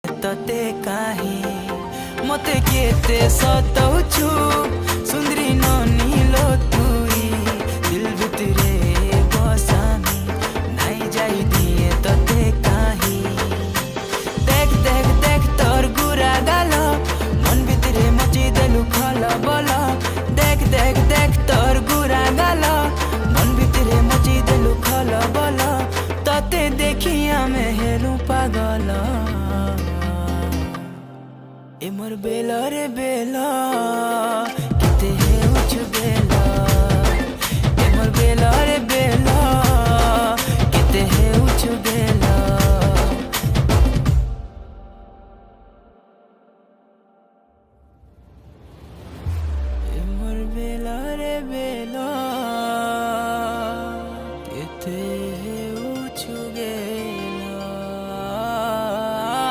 तते काहे मते केते सताउछु सुंदरी ननीलो तुई दिल भितरे बसामी नाई जाई दिए तते काहे देख देख देख तोर गुरा गाल मन भितरे मची देलु खल बल देख देख देख तोर गुरा गाल मन भितरे मची देलु खल बल तते देखी आमे हेलु पागल ए मोर बेला रे बेला किते है उच बेला ए मोर बेला रे बेला।